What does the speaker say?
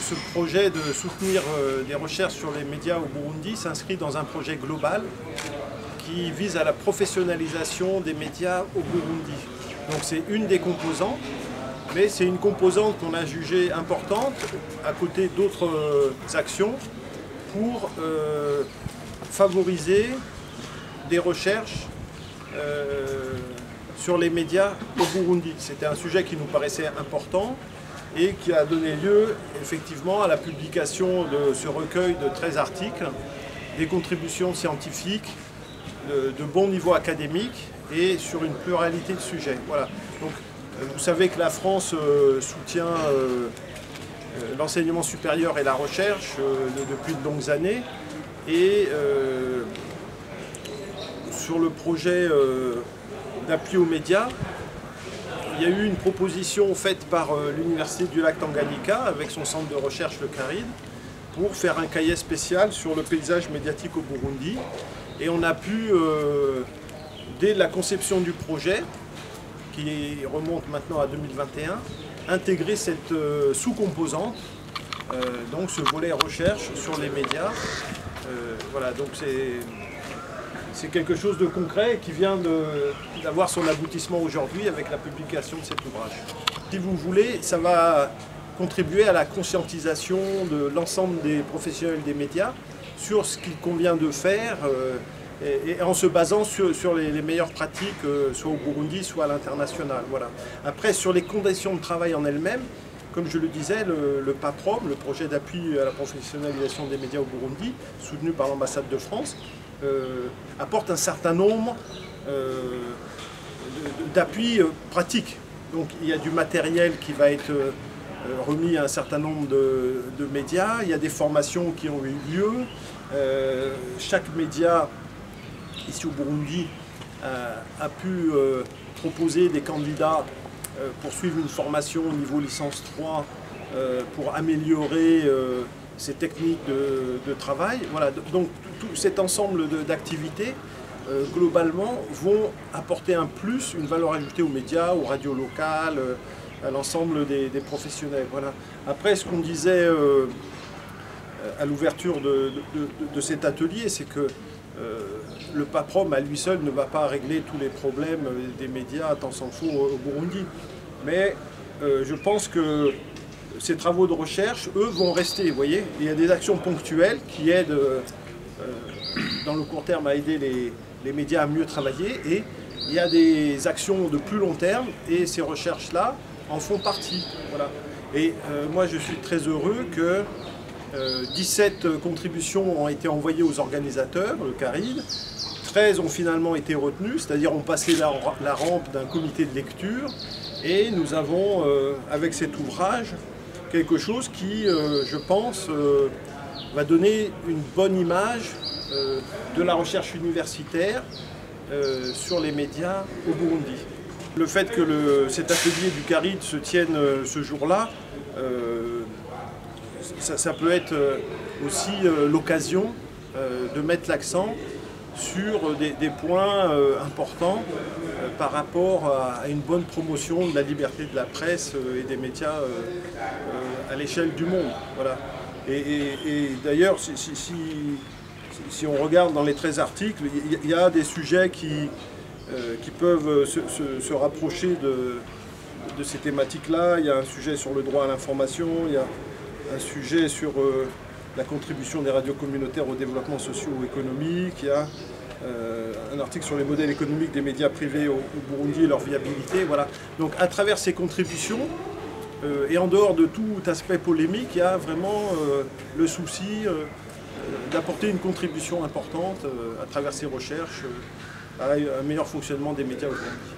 ce projet de soutenir des recherches sur les médias au Burundi s'inscrit dans un projet global qui vise à la professionnalisation des médias au Burundi. Donc c'est une des composantes, mais c'est une composante qu'on a jugée importante à côté d'autres actions pour favoriser des recherches sur les médias au Burundi. C'était un sujet qui nous paraissait important et qui a donné lieu effectivement à la publication de ce recueil de 13 articles, des contributions scientifiques de bon niveau académique et sur une pluralité de sujets. Voilà. Donc, vous savez que la France soutient l'enseignement supérieur et la recherche depuis de longues années, et sur le projet d'appui aux médias, il y a eu une proposition faite par l'Université du lac Tanganyika avec son centre de recherche, le CARID, pour faire un cahier spécial sur le paysage médiatique au Burundi. Et on a pu, dès la conception du projet, qui remonte maintenant à 2021, intégrer cette sous-composante, donc ce volet recherche sur les médias. Voilà, donc c'est quelque chose de concret qui vient d'avoir son aboutissement aujourd'hui avec la publication de cet ouvrage. Si vous voulez, ça va contribuer à la conscientisation de l'ensemble des professionnels des médias sur ce qu'il convient de faire et en se basant sur les meilleures pratiques, soit au Burundi, soit à l'international. Voilà. Après, sur les conditions de travail en elles-mêmes, comme je le disais, le PAPROM, le projet d'appui à la professionnalisation des médias au Burundi, soutenu par l'ambassade de France, apporte un certain nombre d'appuis pratiques. Donc il y a du matériel qui va être remis à un certain nombre de médias, il y a des formations qui ont eu lieu, chaque média ici au Burundi a pu proposer des candidats pour suivre une formation au niveau licence 3 pour améliorer ces techniques de travail. Voilà, donc tout cet ensemble d'activités globalement vont apporter un plus, une valeur ajoutée aux médias, aux radios locales, à l'ensemble des professionnels. Voilà. Après, ce qu'on disait à l'ouverture de cet atelier, c'est que le PAPROM à lui seul ne va pas régler tous les problèmes des médias, tant s'en faut, au Burundi. Mais je pense que ces travaux de recherche, eux, vont rester. Vous voyez, il y a des actions ponctuelles qui aident, dans le court terme, à aider les médias à mieux travailler. Et il y a des actions de plus long terme, et ces recherches-là en font partie. Voilà. Et moi, je suis très heureux que 17 contributions ont été envoyées aux organisateurs, le CARID, 13 ont finalement été retenues, c'est-à-dire ont passé la rampe d'un comité de lecture, et nous avons, avec cet ouvrage, quelque chose qui, je pense, va donner une bonne image de la recherche universitaire sur les médias au Burundi. Le fait que cet atelier du CARID se tienne ce jour-là, ça peut être aussi l'occasion de mettre l'accent sur des points importants par rapport à une bonne promotion de la liberté de la presse et des médias à l'échelle du monde. Voilà. Et d'ailleurs, si on regarde dans les 13 articles, il y a des sujets qui peuvent se rapprocher de ces thématiques-là. Il y a un sujet sur le droit à l'information, il y a un sujet sur la contribution des radios communautaires au développement socio-économique, il y a un article sur les modèles économiques des médias privés au Burundi et leur viabilité. Voilà. Donc à travers ces contributions, et en dehors de tout aspect polémique, il y a vraiment le souci d'apporter une contribution importante à travers ces recherches à un meilleur fonctionnement des médias au Burundi.